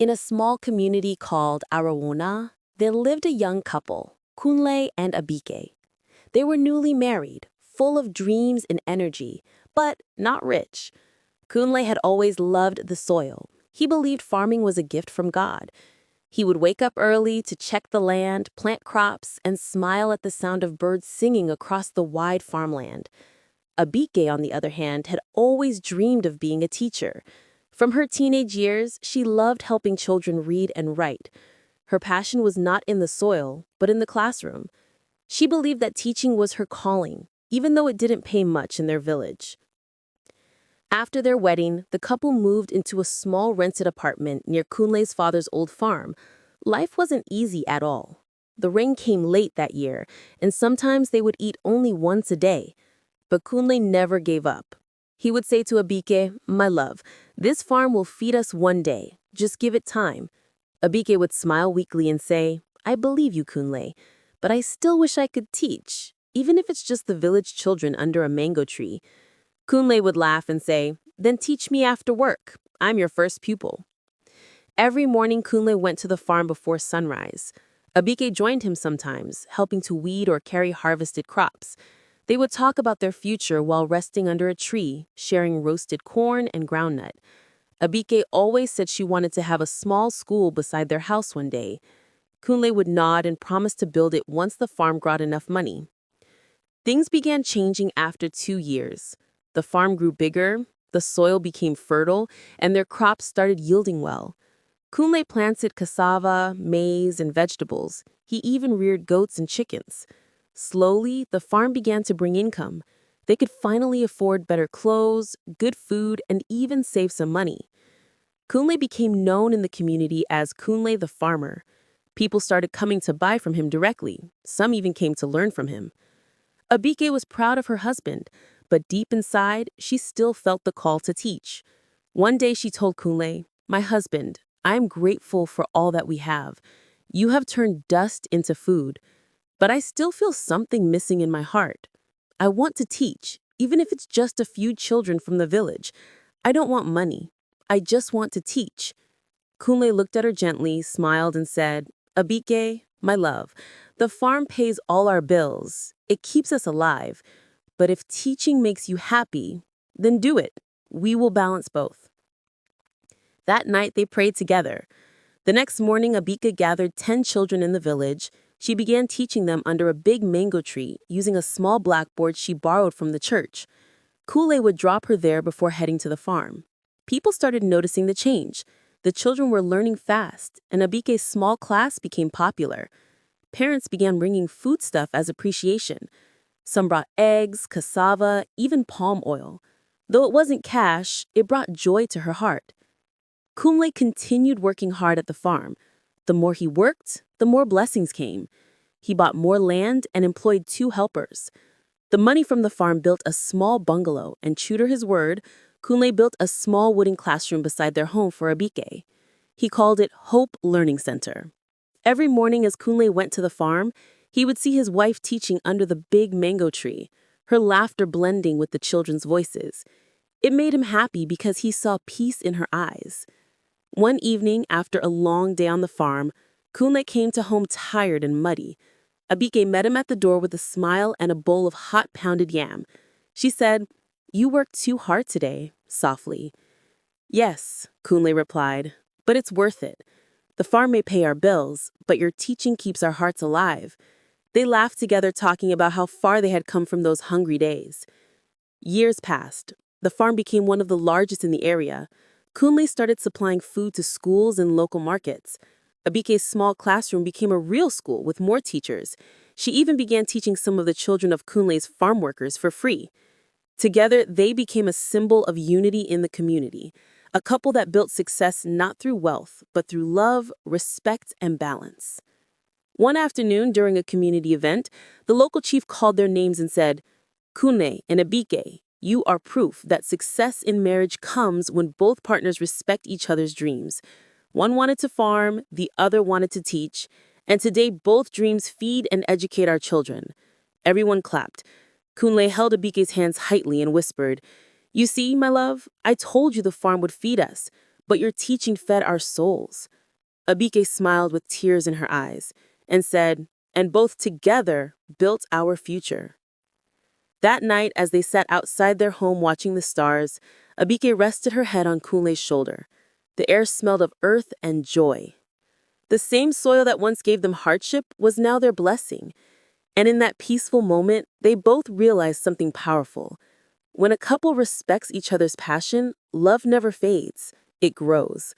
In a small community called Arawona, there lived a young couple, Kunle and Abike. They were newly married, full of dreams and energy, but not rich. Kunle had always loved the soil. He believed farming was a gift from God. He would wake up early to check the land, plant crops, and smile at the sound of birds singing across the wide farmland. Abike, on the other hand, had always dreamed of being a teacher. From her teenage years, she loved helping children read and write. Her passion was not in the soil, but in the classroom. She believed that teaching was her calling, even though it didn't pay much in their village. After their wedding, the couple moved into a small rented apartment near Kunle's father's old farm. Life wasn't easy at all. The rain came late that year, and sometimes they would eat only once a day. But Kunle never gave up. He would say to Abike, "My love, this farm will feed us one day. Just give it time." Abike would smile weakly and say, "I believe you, Kunle, but I still wish I could teach, even if it's just the village children under a mango tree." Kunle would laugh and say, "Then teach me after work. I'm your first pupil." Every morning, Kunle went to the farm before sunrise. Abike joined him sometimes, helping to weed or carry harvested crops. They would talk about their future while resting under a tree, sharing roasted corn and groundnut. Abike always said she wanted to have a small school beside their house one day. Kunle would nod and promise to build it once the farm brought enough money. Things began changing after 2 years. The farm grew bigger, the soil became fertile, and their crops started yielding well. Kunle planted cassava, maize, and vegetables. He even reared goats and chickens. Slowly, the farm began to bring income. They could finally afford better clothes, good food, and even save some money. Kunle became known in the community as Kunle the farmer. People started coming to buy from him directly. Some even came to learn from him. Abike was proud of her husband, but deep inside, she still felt the call to teach. One day she told Kunle, "My husband, I am grateful for all that we have. You have turned dust into food, but I still feel something missing in my heart. I want to teach, even if it's just a few children from the village. I don't want money. I just want to teach." Kunle looked at her gently, smiled, and said, "Abike, my love, the farm pays all our bills. It keeps us alive. But if teaching makes you happy, then do it. We will balance both." That night, they prayed together. The next morning, Abike gathered 10 children in the village. She began teaching them under a big mango tree, using a small blackboard she borrowed from the church. Kunle would drop her there before heading to the farm. People started noticing the change. The children were learning fast, and Abike's small class became popular. Parents began bringing foodstuff as appreciation. Some brought eggs, cassava, even palm oil. Though it wasn't cash, it brought joy to her heart. Kunle continued working hard at the farm. The more he worked, the more blessings came. He bought more land and employed 2 helpers. The money from the farm built a small bungalow, and true to his word, Kunle built a small wooden classroom beside their home for Abike. He called it Hope Learning Center. Every morning as Kunle went to the farm, he would see his wife teaching under the big mango tree, her laughter blending with the children's voices. It made him happy because he saw peace in her eyes. One evening, after a long day on the farm, Kunle came to home tired and muddy. Abike met him at the door with a smile and a bowl of hot pounded yam. She said, "You worked too hard today," softly. "Yes," Kunle replied, "but it's worth it. The farm may pay our bills, but your teaching keeps our hearts alive." They laughed together, talking about how far they had come from those hungry days. Years passed. The farm became one of the largest in the area. Kunle started supplying food to schools and local markets. Abike's small classroom became a real school with more teachers. She even began teaching some of the children of Kunle's farm workers for free. Together, they became a symbol of unity in the community, a couple that built success not through wealth, but through love, respect, and balance. One afternoon, during a community event, the local chief called their names and said, "Kunle and Abike, you are proof that success in marriage comes when both partners respect each other's dreams. One wanted to farm, the other wanted to teach, and today both dreams feed and educate our children." Everyone clapped. Kunle held Abike's hands tightly and whispered, "You see, my love, I told you the farm would feed us, but your teaching fed our souls. Abike smiled with tears in her eyes and said, and both together built our future. That night, as they sat outside their home watching the stars, Abike rested her head on Kunle's shoulder. The air smelled of earth and joy. The same soil that once gave them hardship was now their blessing. And in that peaceful moment, they both realized something powerful. When a couple respects each other's passion, love never fades, it grows.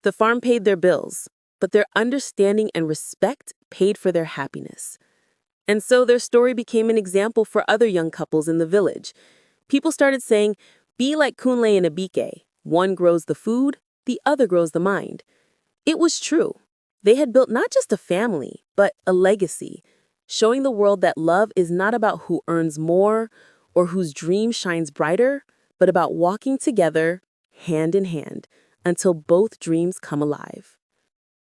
The farm paid their bills, but their understanding and respect paid for their happiness. And so their story became an example for other young couples in the village. People started saying, be like Kunle and Abike. One grows the food, the other grows the mind. It was true. They had built not just a family, but a legacy, showing the world that love is not about who earns more or whose dream shines brighter, but about walking together, hand in hand, until both dreams come alive.